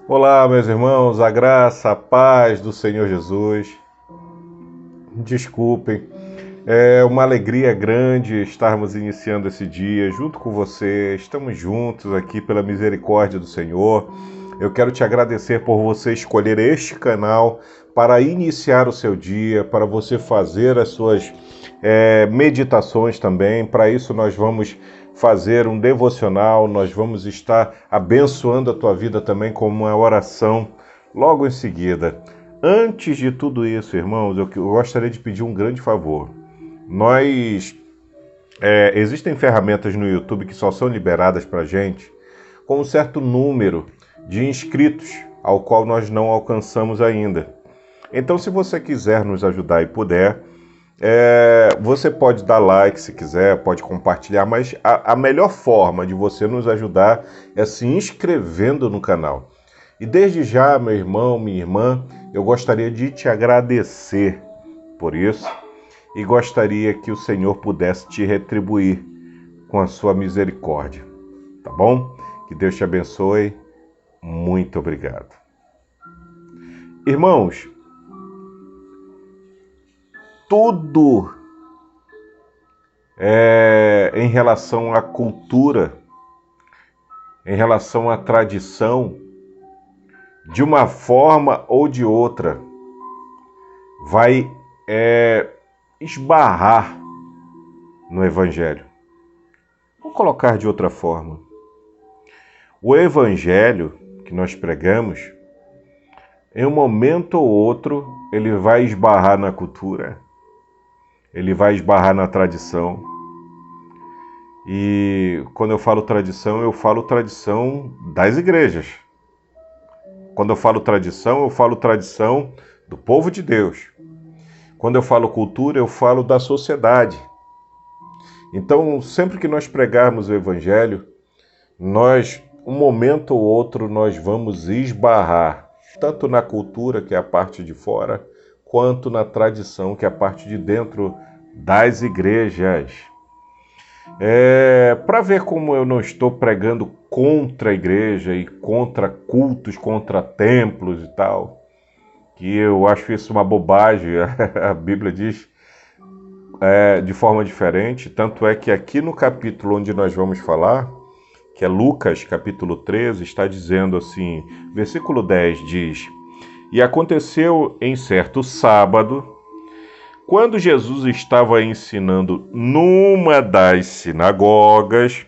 Olá, meus irmãos, a graça, a paz do Senhor Jesus. Desculpem, é uma alegria grande estarmos iniciando esse dia junto com você. Estamos juntos aqui pela misericórdia do Senhor. Eu quero te agradecer por você escolher este canal para iniciar o seu dia, para você fazer as suas meditações também. Para isso nós vamos fazer um devocional, nós vamos estar abençoando a tua vida também com uma oração logo em seguida. Antes de tudo isso, irmãos, eu gostaria de pedir um grande favor. Existem ferramentas no YouTube que só são liberadas para a gente com um certo número de inscritos, ao qual nós não alcançamos ainda. Então, se você quiser nos ajudar e puder, você pode dar like se quiser, pode compartilhar, mas a melhor forma de você nos ajudar é se inscrevendo no canal. E desde já, meu irmão, minha irmã, eu gostaria de te agradecer por isso e gostaria que o Senhor pudesse te retribuir com a sua misericórdia, tá bom? Que Deus te abençoe. Muito obrigado. Irmãos, tudo em relação à cultura, em relação à tradição, de uma forma ou de outra, vai esbarrar no Evangelho. Vou colocar de outra forma. O Evangelho que nós pregamos, em um momento ou outro, ele vai esbarrar na cultura, ele vai esbarrar na tradição. E quando eu falo tradição das igrejas. Quando eu falo tradição do povo de Deus. Quando eu falo cultura, eu falo da sociedade. Então, sempre que nós pregarmos o Evangelho, um momento ou outro, nós vamos esbarrar, tanto na cultura, que é a parte de fora, quanto na tradição, que é a parte de dentro das igrejas. Para ver como eu não estou pregando contra a igreja e contra cultos, contra templos e tal, que eu acho isso uma bobagem, a Bíblia diz de forma diferente, tanto é que aqui no capítulo onde nós vamos falar, que é Lucas capítulo 13, está dizendo assim, versículo 10 diz: E aconteceu em certo sábado, quando Jesus estava ensinando numa das sinagogas,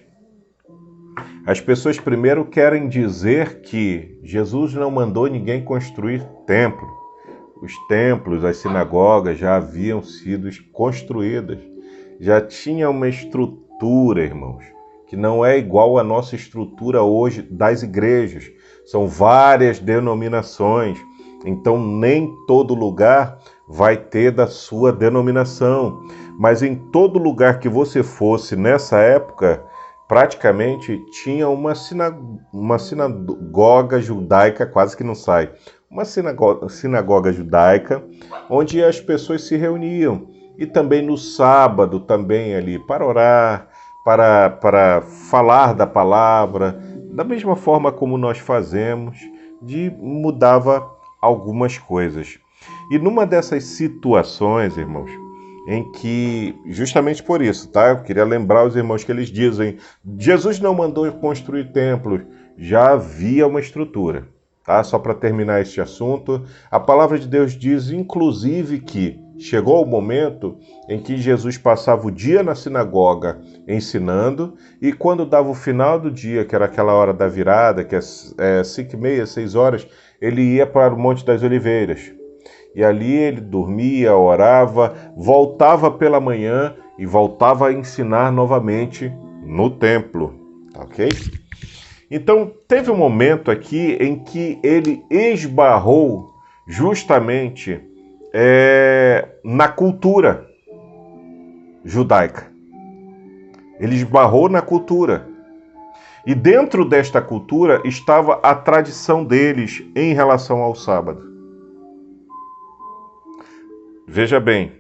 as pessoas primeiro querem dizer que Jesus não mandou ninguém construir templo. Os templos, as sinagogas já haviam sido construídas. Já tinha uma estrutura, irmãos, que não é igual à nossa estrutura hoje das igrejas. São várias denominações. Então, nem todo lugar vai ter da sua denominação. Mas em todo lugar que você fosse nessa época, praticamente tinha uma sinagoga judaica, quase que não sai. Uma sinagoga judaica, onde as pessoas se reuniam. E também no sábado, também ali, para orar, para falar da palavra, da mesma forma como nós fazemos, mudava algumas coisas. E numa dessas situações, irmãos, em que, justamente por isso, tá? Eu queria lembrar os irmãos que eles dizem, Jesus não mandou construir templos, já havia uma estrutura, tá? Só para terminar este assunto, a palavra de Deus diz, inclusive, que chegou o momento em que Jesus passava o dia na sinagoga ensinando, e quando dava o final do dia, que era aquela hora da virada, que é 5h30, 6 horas, ele ia para o Monte das Oliveiras. E ali ele dormia, orava, voltava pela manhã e voltava a ensinar novamente no templo, ok? Então, teve um momento aqui em que ele esbarrou justamente na cultura judaica. Ele esbarrou na cultura. E dentro desta cultura estava a tradição deles em relação ao sábado. Veja bem,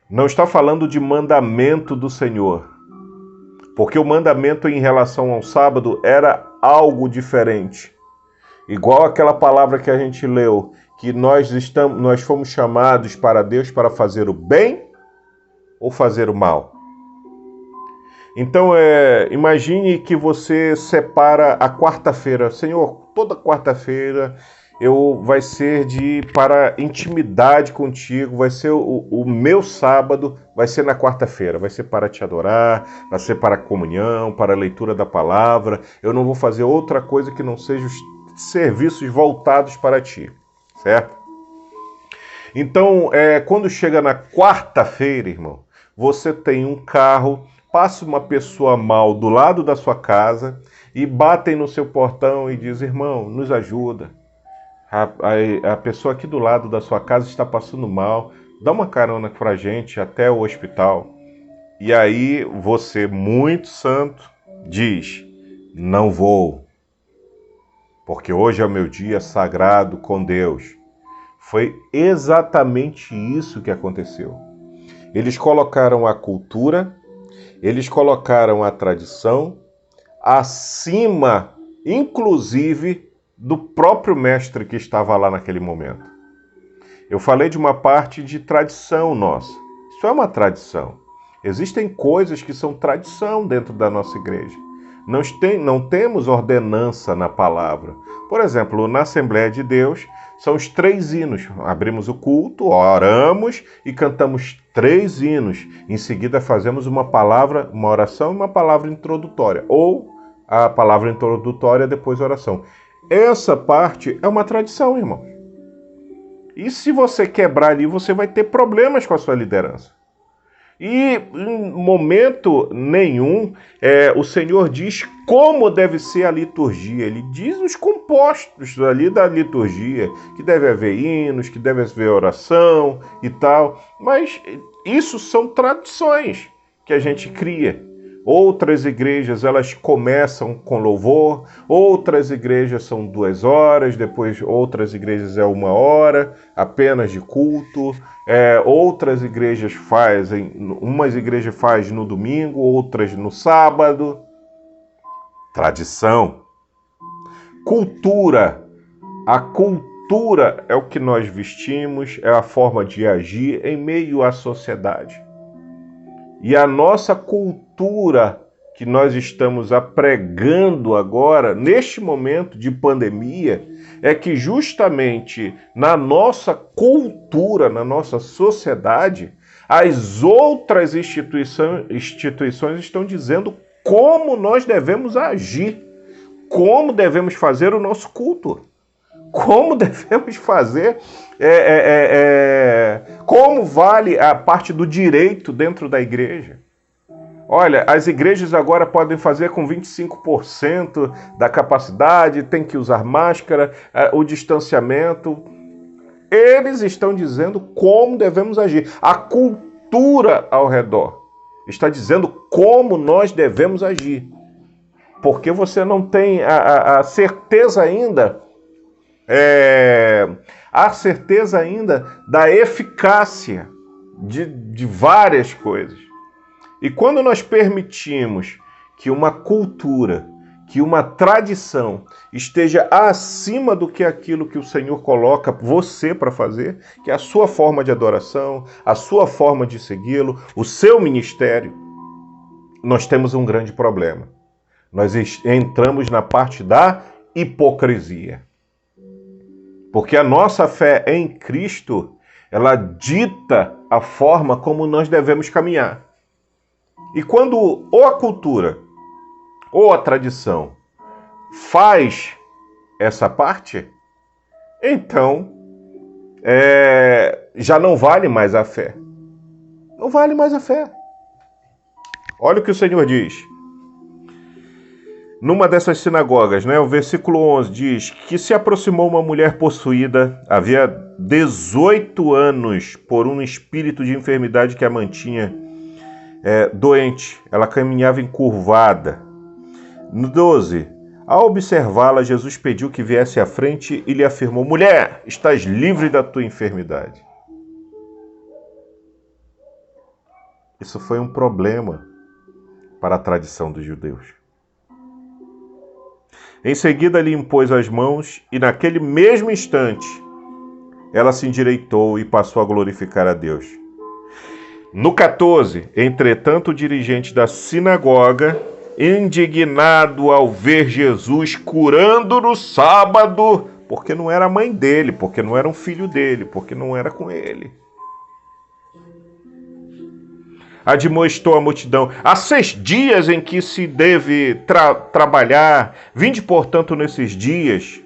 não está falando de mandamento do Senhor, porque o mandamento em relação ao sábado era algo diferente. Igual aquela palavra que a gente leu, que nós fomos chamados para Deus para fazer o bem ou fazer o mal. Então, imagine que você separa a quarta-feira. Senhor, toda quarta-feira vai ser para intimidade contigo, vai ser o meu sábado, vai ser na quarta-feira, vai ser para te adorar, vai ser para a comunhão, para a leitura da palavra. Eu não vou fazer outra coisa que não seja os serviços voltados para ti, certo? Então, quando chega na quarta-feira, irmão, você tem um carro, passa uma pessoa mal do lado da sua casa e batem no seu portão e diz: irmão, nos ajuda. A pessoa aqui do lado da sua casa está passando mal, dá uma carona pra gente até o hospital. E aí você, muito santo, diz: não vou, porque hoje é o meu dia sagrado com Deus. Foi exatamente isso que aconteceu. Eles colocaram a cultura, eles colocaram a tradição acima, inclusive, do próprio mestre que estava lá naquele momento. Eu falei de uma parte de tradição nossa. Isso é uma tradição. Existem coisas que são tradição dentro da nossa igreja. Não temos ordenança na palavra. Por exemplo, na Assembleia de Deus, são os 3 hinos. Abrimos o culto, oramos e cantamos 3 hinos. Em seguida, fazemos uma oração e uma palavra introdutória. Ou a palavra introdutória, depois a oração. Essa parte é uma tradição, irmão. E se você quebrar ali, você vai ter problemas com a sua liderança. E em momento nenhum, o Senhor diz como deve ser a liturgia. Ele diz os compostos ali da liturgia, que deve haver hinos, que deve haver oração e tal. Mas isso são tradições que a gente cria. Outras igrejas, elas começam com louvor, outras igrejas são 2 horas, depois outras igrejas é 1 hora apenas de culto, outras igrejas umas igrejas fazem no domingo, outras no sábado. Tradição. Cultura. A cultura é o que nós vestimos, é a forma de agir em meio à sociedade. E a nossa cultura que nós estamos apregando agora, neste momento de pandemia, é que justamente na nossa cultura, na nossa sociedade, as outras instituições estão dizendo como nós devemos agir, como devemos fazer o nosso culto. Como devemos fazer, como vale a parte do direito dentro da igreja. Olha, as igrejas agora podem fazer com 25% da capacidade, tem que usar máscara, o distanciamento. Eles estão dizendo como devemos agir. A cultura ao redor está dizendo como nós devemos agir. Porque você não tem a certeza ainda... a certeza ainda da eficácia de várias coisas. E quando nós permitimos que uma cultura, que uma tradição esteja acima do que aquilo que o Senhor coloca você para fazer, que é a sua forma de adoração, a sua forma de segui-lo, o seu ministério, nós temos um grande problema. Nós entramos na parte da hipocrisia. Porque a nossa fé em Cristo, ela dita a forma como nós devemos caminhar. E quando ou a cultura ou a tradição faz essa parte, então já não vale mais a fé. Não vale mais a fé. Olha o que o Senhor diz. Numa dessas sinagogas, o versículo 11 diz que se aproximou uma mulher possuída, havia 18 anos, por um espírito de enfermidade que a mantinha doente. Ela caminhava encurvada. No 12, ao observá-la, Jesus pediu que viesse à frente e lhe afirmou: mulher, estás livre da tua enfermidade. Isso foi um problema para a tradição dos judeus. Em seguida lhe impôs as mãos e naquele mesmo instante ela se endireitou e passou a glorificar a Deus. No 14, entretanto, o dirigente da sinagoga, indignado ao ver Jesus curando no sábado, porque não era a mãe dele, porque não era um filho dele, porque não era com ele, admoestou a multidão: há 6 dias em que se deve trabalhar, vinde, portanto, nesses dias,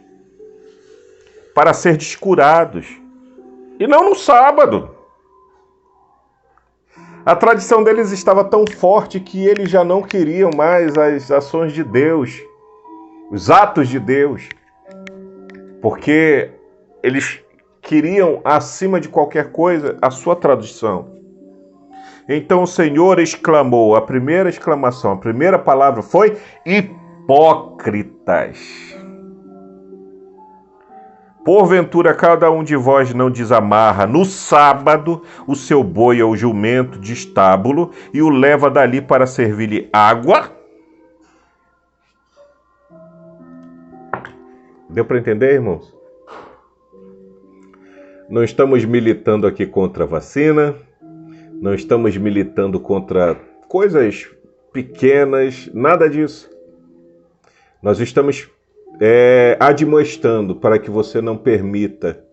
para serdes curados, e não no sábado. A tradição deles estava tão forte que eles já não queriam mais as ações de Deus, os atos de Deus, porque eles queriam, acima de qualquer coisa, a sua tradição. Então o Senhor exclamou, a primeira exclamação, a primeira palavra foi: hipócritas! Porventura cada um de vós não desamarra no sábado o seu boi ou jumento de estábulo e o leva dali para servir-lhe água? Deu para entender, irmãos? Não estamos militando aqui contra a vacina, não estamos militando contra coisas pequenas, nada disso. Nós estamos admoestando para que você não permita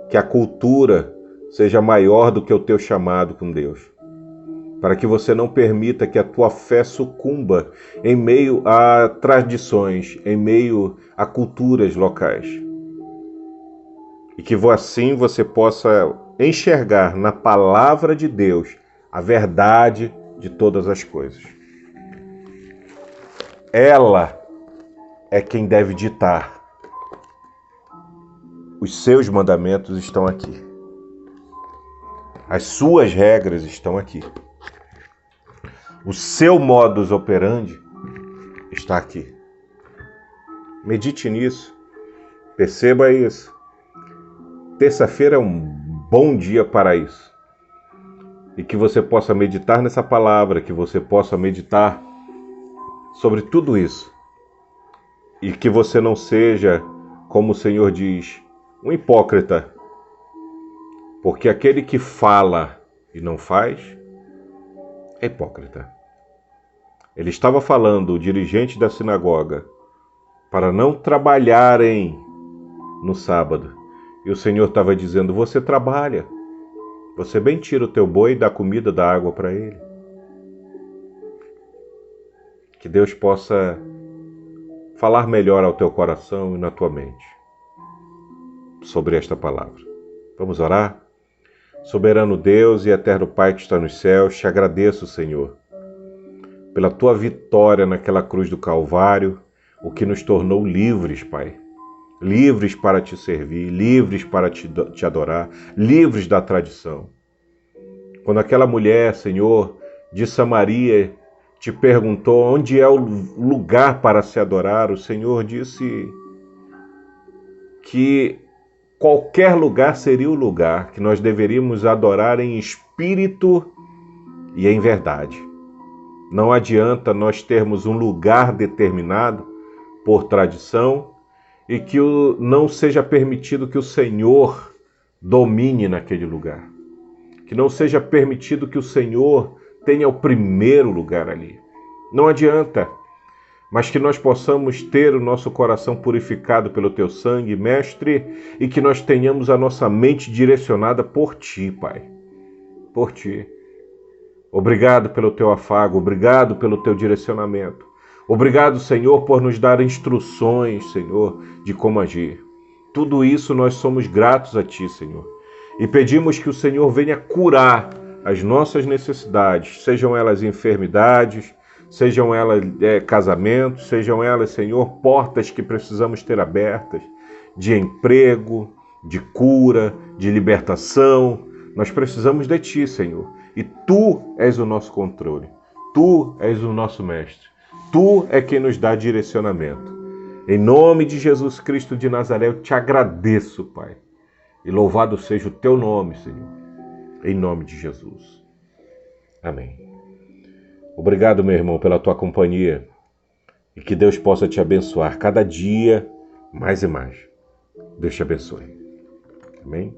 que a cultura seja maior do que o teu chamado com Deus. Para que você não permita que a tua fé sucumba em meio a tradições, em meio a culturas locais. E que assim você possa enxergar na palavra de Deus a verdade de todas as coisas. Ela é quem deve ditar. Os seus mandamentos estão aqui. As suas regras estão aqui. O seu modus operandi está aqui. Medite nisso. Perceba isso. Terça-feira é um bom dia para isso. E que você possa meditar nessa palavra, que você possa meditar sobre tudo isso. E que você não seja, como o Senhor diz, um hipócrita. Porque aquele que fala e não faz é hipócrita. Ele estava falando, o dirigente da sinagoga, para não trabalharem no sábado. E o Senhor estava dizendo: você trabalha. Você bem tira o teu boi e dá comida, dá água para ele. Que Deus possa falar melhor ao teu coração e na tua mente sobre esta palavra. Vamos orar? Soberano Deus e eterno Pai que está nos céus, te agradeço, Senhor, pela tua vitória naquela cruz do Calvário, o que nos tornou livres, Pai. Livres para te servir, livres para te adorar, livres da tradição. Quando aquela mulher, Senhor, de Samaria, te perguntou onde é o lugar para se adorar, o Senhor disse que qualquer lugar seria o lugar que nós deveríamos adorar em espírito e em verdade. Não adianta nós termos um lugar determinado por tradição e que não seja permitido que o Senhor domine naquele lugar. Que não seja permitido que o Senhor tenha o primeiro lugar ali. Não adianta, mas que nós possamos ter o nosso coração purificado pelo teu sangue, Mestre, e que nós tenhamos a nossa mente direcionada por ti, Pai. Por ti. Obrigado pelo teu afago, obrigado pelo teu direcionamento. Obrigado, Senhor, por nos dar instruções, Senhor, de como agir. Tudo isso nós somos gratos a ti, Senhor. E pedimos que o Senhor venha curar as nossas necessidades, sejam elas enfermidades, sejam elas casamentos, sejam elas, Senhor, portas que precisamos ter abertas, de emprego, de cura, de libertação. Nós precisamos de ti, Senhor. E tu és o nosso controle. Tu és o nosso mestre. Tu é quem nos dá direcionamento. Em nome de Jesus Cristo de Nazaré, eu te agradeço, Pai. E louvado seja o teu nome, Senhor. Em nome de Jesus. Amém. Obrigado, meu irmão, pela tua companhia. E que Deus possa te abençoar cada dia mais e mais. Deus te abençoe. Amém?